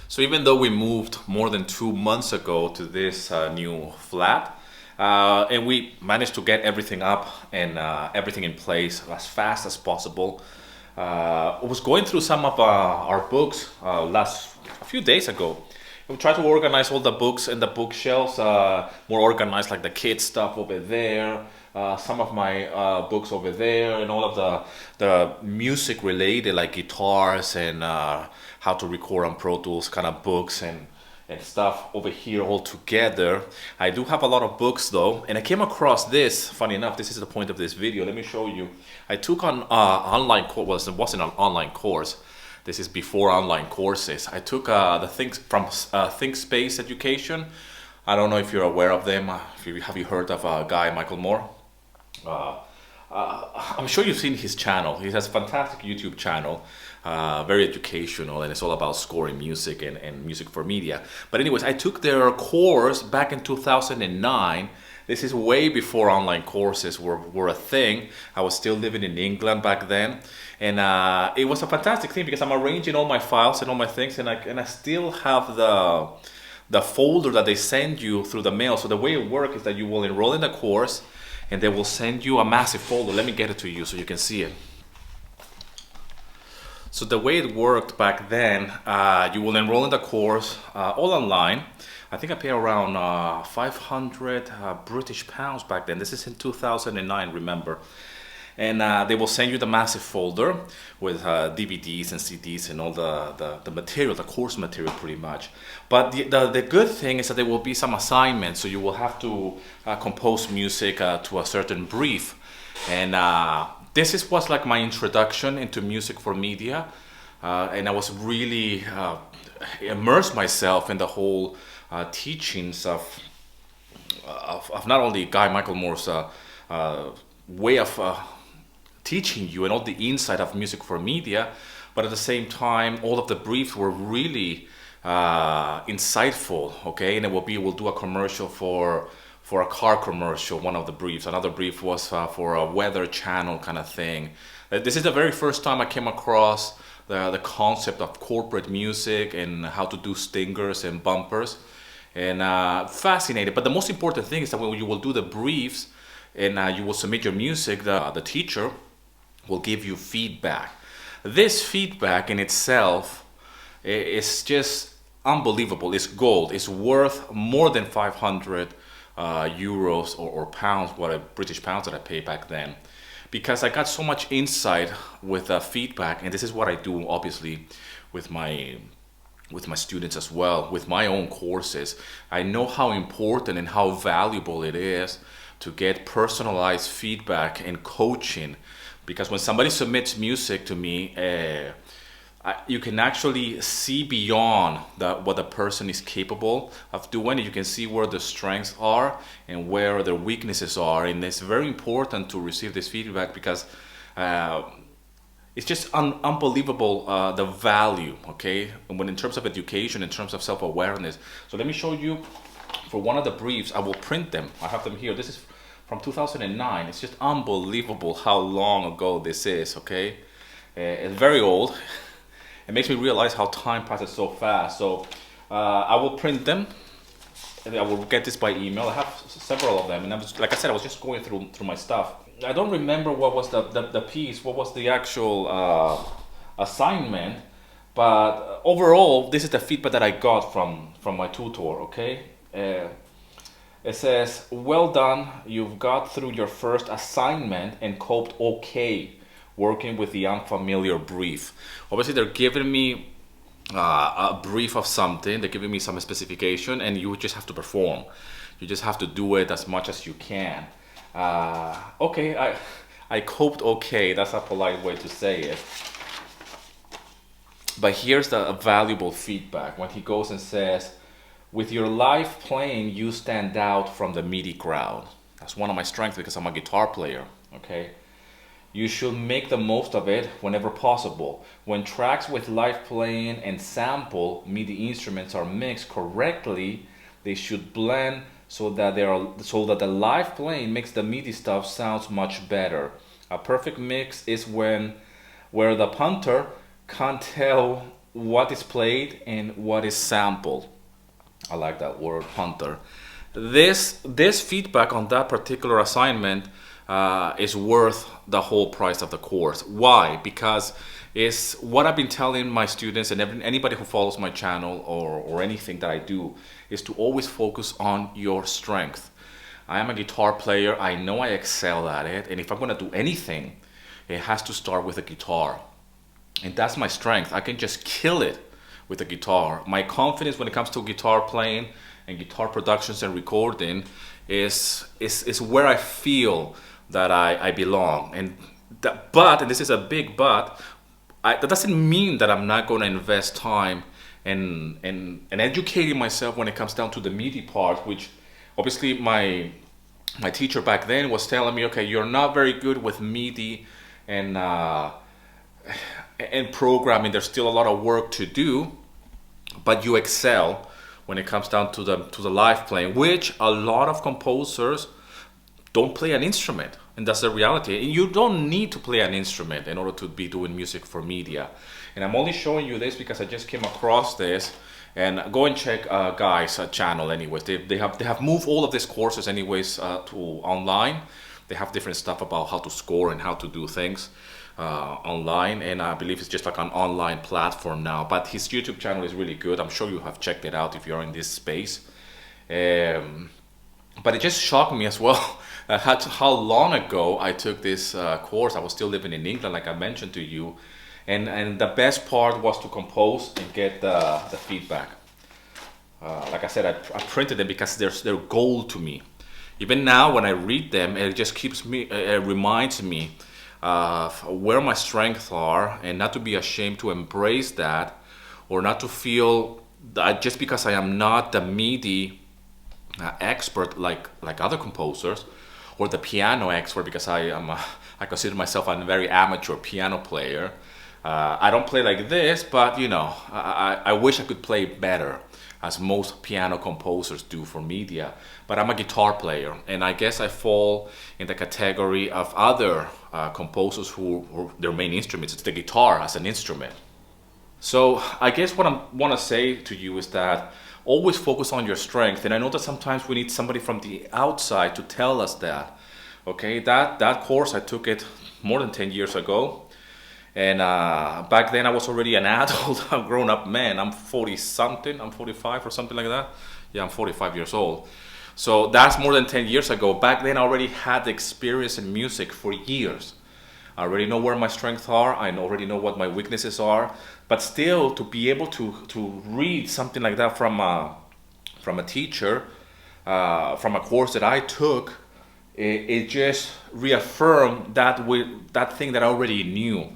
So even though we moved more than 2 months ago to this new flat, and we managed to get everything up and everything in place as fast as possible, I was going through some of our books last a few days ago. We tried to organize all the books in the bookshelves, more organized, like the kids stuff over there, some of my books over there, and all of the music related, like guitars and how to record on Pro Tools kind of books and stuff over here all together. I do have a lot of books though, and I came across this. Funny enough, this is the point of this video. Let me show you. I took on online course. Well, it wasn't an online course. This is before online courses. I took the things from Think Space Education. I don't know if you're aware of them. Have you heard of a guy, Michael Moore? I'm sure you've seen his channel. He has a fantastic YouTube channel, very educational, and it's all about scoring music and music for media. But anyways, I took their course back in 2009. This is way before online courses were a thing. I was still living in England back then. And it was a fantastic thing because I'm arranging all my files and all my things, and I still have the folder that they send you through the mail. So the way it works is that you will enroll in the course, and they will send you a massive folder. Let me get it to you so you can see it. So the way it worked back then, you will enroll in the course all online. I think I paid around 500 British pounds back then. This is in 2009, remember. And they will send you the massive folder with DVDs and CDs and all the material, the course material pretty much. But the good thing is that there will be some assignments, so you will have to compose music to a certain brief. And this was like my introduction into music for media. And I was really immersed myself in the whole teachings of not only Guy Michael Moore's way of teaching you and all the insight of music for media, but at the same time, all of the briefs were really insightful. Okay, and we'll do a commercial for a car commercial. One of the briefs. Another brief was for a weather channel kind of thing. This is the very first time I came across the concept of corporate music and how to do stingers and bumpers, and fascinated. But the most important thing is that when you will do the briefs and you will submit your music, the teacher will give you feedback. This feedback in itself is just unbelievable. It's gold. It's worth more than 500 euros or pounds, British pounds that I paid back then, because I got so much insight with feedback. And this is what I do, obviously, with my students as well, with my own courses. I know how important and how valuable it is to get personalized feedback and coaching, because when somebody submits music to me, you can actually see beyond what the person is capable of doing. You can see where the strengths are and where their weaknesses are, and it's very important to receive this feedback because it's just unbelievable, the value, okay? And when in terms of education, in terms of self-awareness. So let me show you for one of the briefs. I will print them. I have them here. This is from 2009. It's just unbelievable how long ago this is, okay? It's very old. It makes me realize how time passes so fast. So I will print them, and I will get this by email. I have several of them, and like I said, I was just going through my stuff. I don't remember what was the piece, what was the actual assignment, but overall, this is the feedback that I got from my tutor, okay? It says, well done, you've got through your first assignment and coped okay working with the unfamiliar brief. Obviously, they're giving me a brief of something, they're giving me some specification, and you just have to perform. You just have to do it as much as you can. Okay, I coped okay, that's a polite way to say it. But here's the valuable feedback when he goes and says, with your live playing, you stand out from the MIDI crowd. That's one of my strengths because I'm a guitar player, okay? You should make the most of it whenever possible. When tracks with live playing and sample MIDI instruments are mixed correctly, they should blend so that the live playing makes the MIDI stuff sounds much better. A perfect mix is where the punter can't tell what is played and what is sampled. I like that word, hunter. This feedback on that particular assignment is worth the whole price of the course. Why? Because it's what I've been telling my students and anybody who follows my channel or anything that I do is to always focus on your strength. I am a guitar player. I know I excel at it, and if I'm gonna do anything, it has to start with a guitar. And that's my strength. I can just kill it with a guitar. My confidence when it comes to guitar playing and guitar productions and recording is where I feel that I belong. And and this is a big but, that doesn't mean that I'm not going to invest time and educating myself when it comes down to the MIDI part, which obviously my teacher back then was telling me, okay, you're not very good with MIDI and programming. There's still a lot of work to do, but you excel when it comes down to the live playing, which a lot of composers don't play an instrument, and that's the reality. And you don't need to play an instrument in order to be doing music for media. And I'm only showing you this because I just came across this. And go and check Guy's channel anyways. They have moved all of these courses anyways to online. They have different stuff about how to score and how to do things online, and I believe it's just like an online platform now. But his YouTube channel is really good. I'm sure you have checked it out if you're in this space. But it just shocked me as well how long ago I took this course. I was still living in England, like I mentioned to you. And the best part was to compose and get the feedback. Like I said, I printed them because they're gold to me. Even now when I read them, it just it reminds me of where my strengths are, and not to be ashamed to embrace that, or not to feel that just because I am not the MIDI expert like other composers, or the piano expert, because I consider myself a very amateur piano player. I don't play like this, but you know, I wish I could play better, as most piano composers do for media. But I'm a guitar player, and I guess I fall in the category of other composers who their main instrument is the guitar as an instrument. So I guess what I want to say to you is that always focus on your strength. And I know that sometimes we need somebody from the outside to tell us that. Okay, that course, I took it more than 10 years ago. And back then I was already an adult, a grown-up man. I'm 40 something, I'm 45 or something like that. Yeah, I'm 45 years old. So that's more than 10 years ago. Back then I already had the experience in music for years. I already know where my strengths are. I already know what my weaknesses are. But still, to be able to read something like that from a teacher, from a course that I took, it just reaffirmed that thing that I already knew.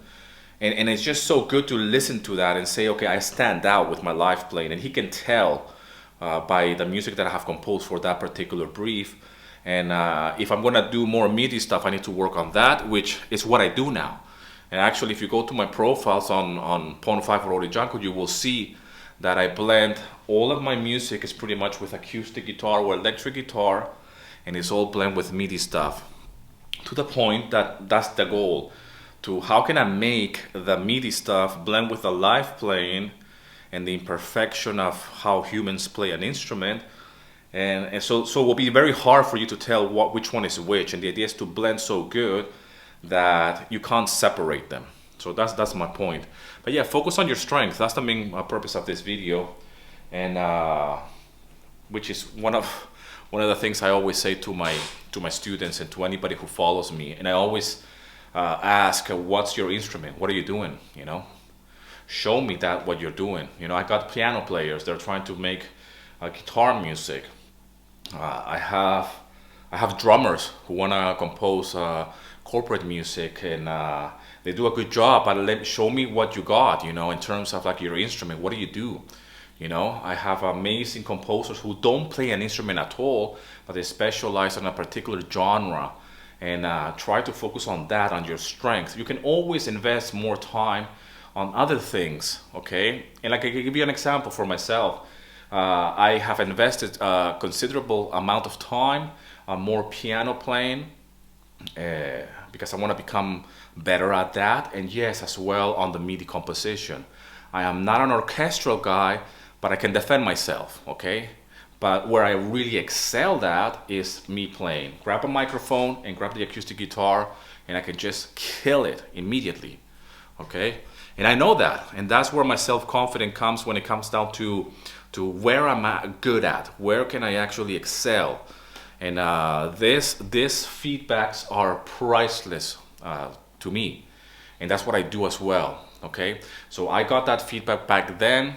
And it's just so good to listen to that and say, okay, I stand out with my live playing. And he can tell by the music that I have composed for that particular brief. And if I'm gonna do more MIDI stuff, I need to work on that, which is what I do now. And actually, if you go to my profiles on Pon5 or Orijanko, you will see that I blend all of my music is pretty much with acoustic guitar or electric guitar, and it's all blend with MIDI stuff. To the point that that's the goal. To how can I make the MIDI stuff blend with the live playing and the imperfection of how humans play an instrument, and so it will be very hard for you to tell which one is which, and the idea is to blend so good that you can't separate them. So that's my point. But yeah, focus on your strength. That's the main purpose of this video, and which is one of the things I always say to my students and to anybody who follows me. And I always ask, what's your instrument? What are you doing? You know, show me that what you're doing. You know, I got piano players. They're trying to make guitar music. I have drummers who wanna compose corporate music, and they do a good job. But show me what you got. You know, in terms of like your instrument. What do you do? You know, I have amazing composers who don't play an instrument at all, but they specialize in a particular genre. And try to focus on that, on your strength. You can always invest more time on other things, okay? And like I can give you an example for myself. I have invested a considerable amount of time on more piano playing because I want to become better at that. And yes, as well on the MIDI composition. I am not an orchestral guy, but I can defend myself, okay? But where I really excel at is me playing. Grab a microphone and grab the acoustic guitar, and I can just kill it immediately, okay? And I know that, and that's where my self-confidence comes when it comes down to where I'm good at, where can I actually excel. And these feedbacks are priceless to me, and that's what I do as well, okay? So I got that feedback back then.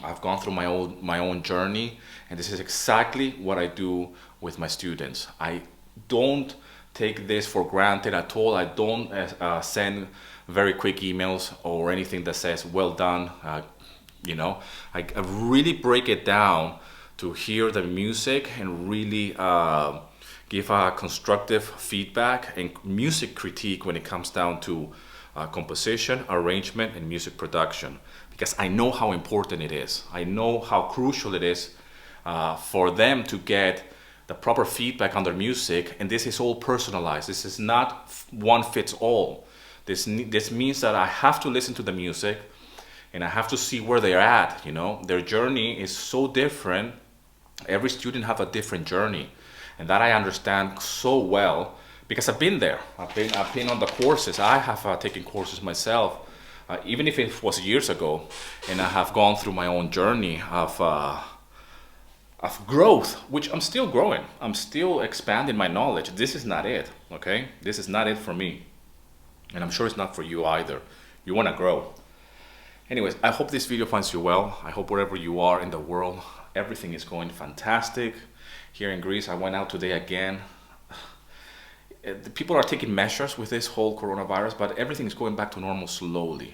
I've gone through my own journey, and this is exactly what I do with my students. I don't take this for granted at all. I don't send very quick emails or anything that says well done. You know, I really break it down to hear the music and really give a constructive feedback and music critique when it comes down to composition, arrangement, and music production, because I know how important it is. I know how crucial it is for them to get the proper feedback on their music, and this is all personalized. This is not one fits all. This means that I have to listen to the music, and I have to see where they're at. You know, their journey is so different. Every student have a different journey, and that I understand so well because I've been there. I've been on the courses. I have taken courses myself, even if it was years ago, and I have gone through my own journey of growth, which I'm still growing. I'm still expanding my knowledge. This is not it, okay? This is not it for me, and I'm sure it's not for you either. You want to grow. Anyways, I hope this video finds you well. I hope wherever you are in the world, everything is going fantastic. Here in Greece, I went out today again. The people are taking measures with this whole coronavirus, but everything is going back to normal slowly.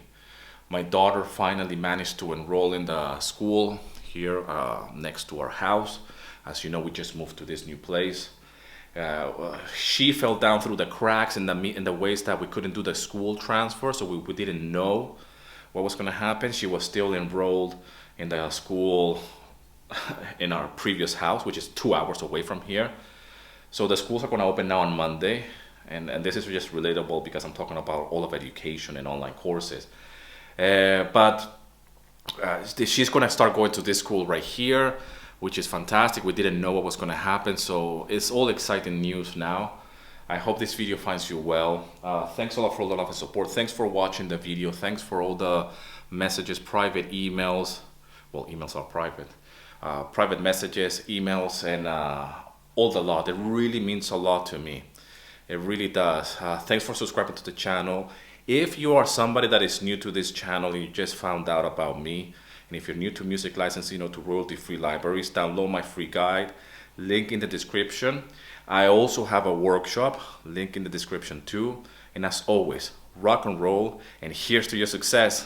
My daughter finally managed to enroll in the school here next to our house. As you know, we just moved to this new place. She fell down through the cracks in the ways that we couldn't do the school transfer, so we didn't know what was going to happen. She was still enrolled in the school in our previous house, which is 2 hours away from here. So the schools are going to open now on Monday, and this is just relatable because I'm talking about all of education and online courses. But she's going to start going to this school right here, which is fantastic. We didn't know what was going to happen, so it's all exciting news now. I hope this video finds you well. Thanks a lot for all the love and support. Thanks for watching the video. Thanks for all the messages, private emails. Well, emails are private. Private messages, emails, and all the lot. It really means a lot to me. It really does. Thanks for subscribing to the channel. If you are somebody that is new to this channel and you just found out about me, and if you're new to music licensing or to royalty-free libraries, download my free guide, link in the description. I also have a workshop, link in the description too. And as always, rock and roll, and here's to your success.